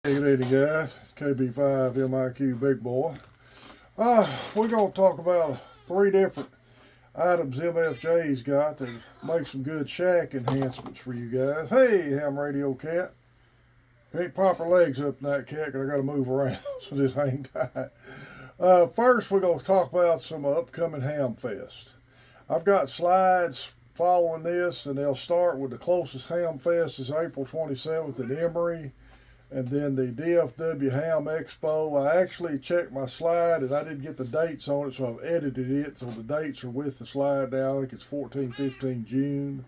Hey, lady guys, KB5 MIQ Big Boy. We're going to talk about 3 different items MFJ's got that make some good shack enhancements for you guys. Hey, ham radio cat. Can't pop her legs up in that cat because I got to move around, so just hang tight. First, we're going to talk about some upcoming Hamfest. I've got slides following this, and they'll start with the closest Hamfest is April 27th at Emory. And then the DFW Ham Expo. I actually checked my slide and I didn't get the dates on it, so I've edited it. So the dates are with the slide now. I think it's 14, 15 June.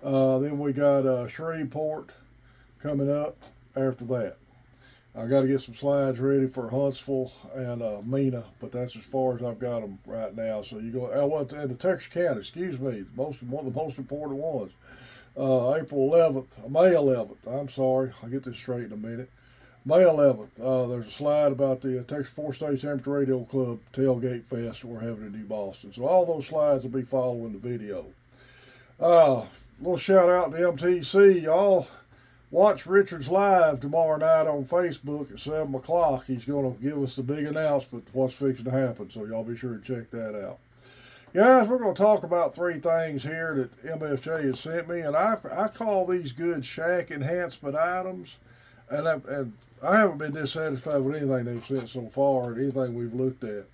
Then we got Shreveport coming up after that. I got to get some slides ready for Huntsville and Mena, but that's as far as I've got them right now. So you go, and the Texarkana, excuse me, one of the most important ones. April 11th, May 11th, I'm sorry, I'll get this straight in a minute. May 11th, there's a slide about the Texas 4 States Amateur Radio Club Tailgate Fest we're having in New Boston. So all those slides will be following the video. Little shout out to MTC. Y'all watch Richard's live tomorrow night on Facebook at 7 o'clock. He's going to give us the big announcement of what's fixing to happen. So y'all be sure to check that out. Guys, we're going to talk about 3 things here that MFJ has sent me, and I call these good shack enhancement items, and I haven't been dissatisfied with anything they've sent so far, or anything we've looked at.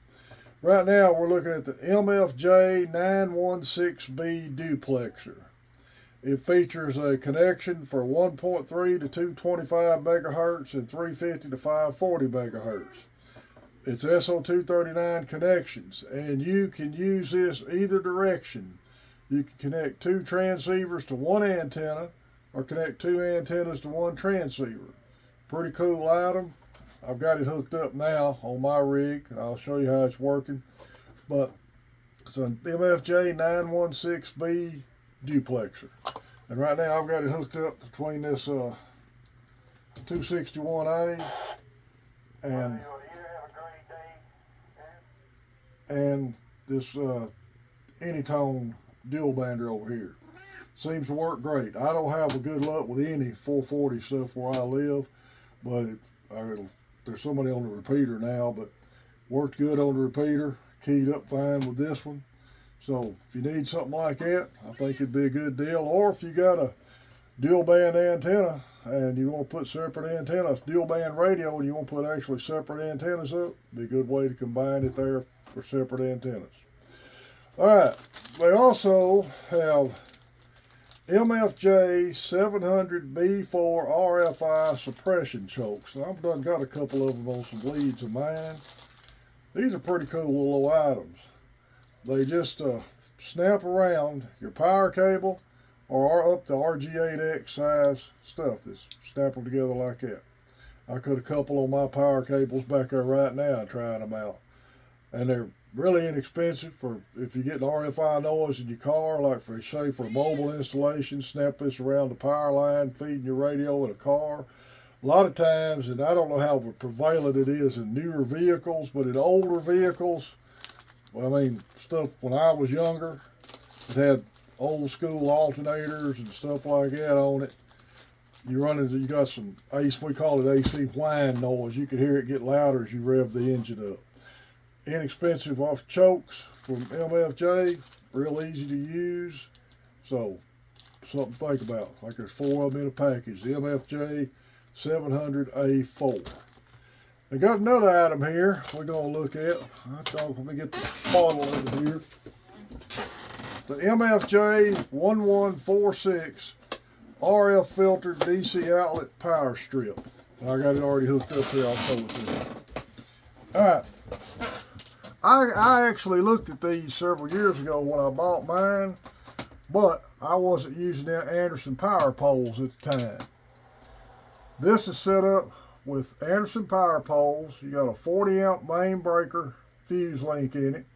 Right now, we're looking at the MFJ-700B4 duplexer. It features a connection for 1.3 to 225 megahertz and 350 to 540 megahertz. It's SO239 connections, and you can use this either direction. You can connect 2 transceivers to 1 antenna, or connect 2 antennas to 1 transceiver. Pretty cool item. I've got it hooked up now on my rig, and I'll show you how it's working. But it's an MFJ-916B duplexer. And right now I've got it hooked up between this 261A and this Anytone dual bander over here. Seems to work great. I don't have a good luck with any 440 stuff where I live, but there's somebody on the repeater now, but worked good on the repeater, keyed up fine with this one. So if you need something like that, I think it'd be a good deal. Or if you got a dual band antenna and you want to put separate antennas, dual band radio, and you want to put actually separate antennas up, be a good way to combine it there for separate antennas. All right, they also have MFJ-700B4 RFI suppression chokes. Now, I've got a couple of them on some leads of mine. These are pretty cool little items. They just snap around your power cable or up the RG8X size stuff that's snap them together like that. I cut a couple on my power cables back there right now trying them out. And they're really inexpensive for if you get an RFI noise in your car, like for say for a mobile installation, snap this around the power line, feeding your radio in a car. A lot of times, and I don't know how prevalent it is in newer vehicles, but in older vehicles, well, I mean, stuff when I was younger, it had old school alternators and stuff like that on it. You got some we call it AC whine noise. You can hear it get louder as you rev the engine up. Inexpensive off chokes from MFJ, real easy to use. So something to think about. Like there's 4 of them in a package. The MFJ-700A4. I got another item here we're going to look at. Let me get the bottle over here. The MFJ-1146 RF filtered DC outlet power strip. I got it already hooked up here. I'll show it to you. Alright, I actually looked at these several years ago when I bought mine, but I wasn't using their Anderson power poles at the time. This is set up with Anderson power poles. You got a 40 amp main breaker fuse link in it.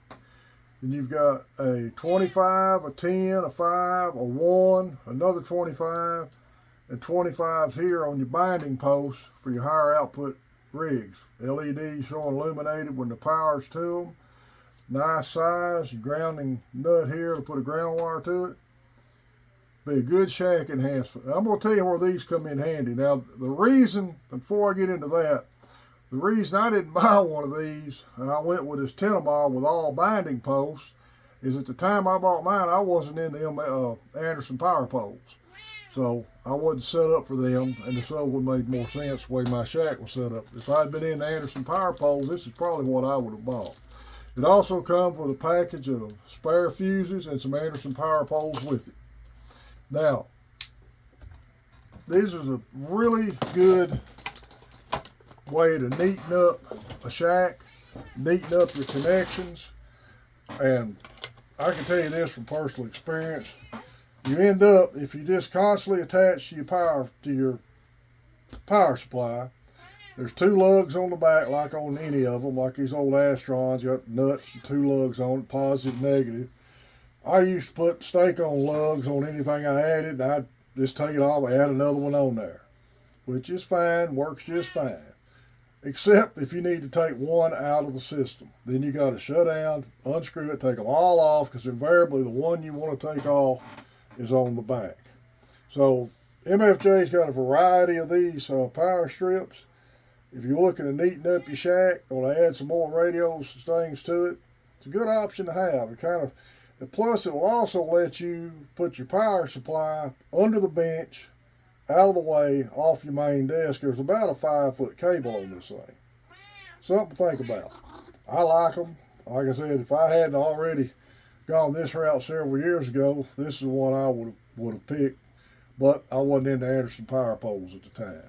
And you've got a 25, a 10, a 5, a 1, another 25, and 25s here on your binding posts for your higher output rigs. LEDs showing illuminated when the power's to them. Nice size. Your grounding nut here to put a ground wire to it. Be a good shack enhancement. I'm going to tell you where these come in handy. Now, the reason, before I get into that, the reason I didn't buy one of these and I went with this 10-mile with all binding posts is at the time I bought mine, I wasn't in the Anderson power poles. So I wasn't set up for them, and this other one made more sense the way my shack was set up. If I'd been in the Anderson power poles, this is probably what I would have bought. It also comes with a package of spare fuses and some Anderson power poles with it. Now, these are a really good way to neaten up a shack, neaten up your connections, and I can tell you this from personal experience. You end up, if you just constantly attach your power supply, there's 2 lugs on the back like on any of them, like these old Astrons. You got nuts and 2 lugs on it, positive, negative. I used to put stake-on lugs on anything I added, and I'd just take it off and add another one on there, which is fine, works just fine. Except if you need to take one out of the system. Then you got to shut down, unscrew it, take them all off, because invariably the one you want to take off is on the back. So MFJ's got a variety of these power strips. If you're looking to neaten up your shack, or to add some more radios and things to it, it's a good option to have. Plus, it will also let you put your power supply under the bench, out of the way, off your main desk. There's about a 5-foot cable on this thing. Something to think about. I like them. Like I said, if I hadn't already gone this route several years ago, this is the one I would have picked. But I wasn't into Anderson power poles at the time.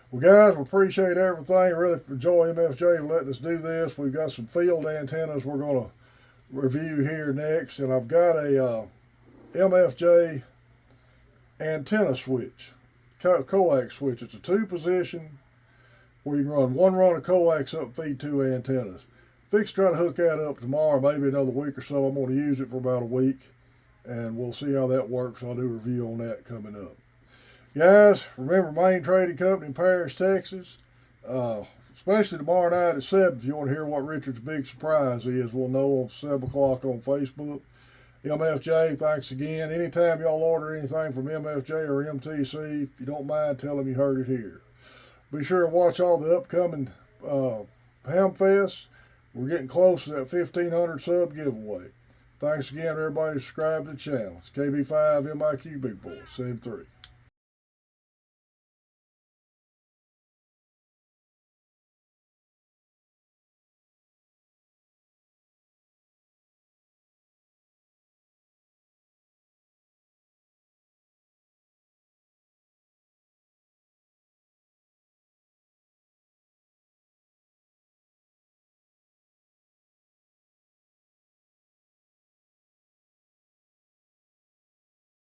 Well, guys, we appreciate everything. Really enjoy MFJ letting us do this. We've got some field antennas we're going to review here next, and I've got a MFJ antenna switch, coax switch. It's a 2-position where you can run 1 run of coax up and feed 2 antennas. Fix to try to hook that up tomorrow, maybe another week or so. I'm going to use it for about a week, and we'll see how that works. I'll do a review on that coming up. Guys, remember, main trading company in Paris, Texas. Especially tomorrow night at 7, if you want to hear what Richard's big surprise is. We'll know on 7 o'clock on Facebook. MFJ, thanks again. Anytime y'all order anything from MFJ or MTC, if you don't mind, tell them you heard it here. Be sure to watch all the upcoming Hamfests. We're getting close to that 1,500 sub giveaway. Thanks again to everybody who subscribed to the channel. It's KB5 MIQ Big Boy, 7-3.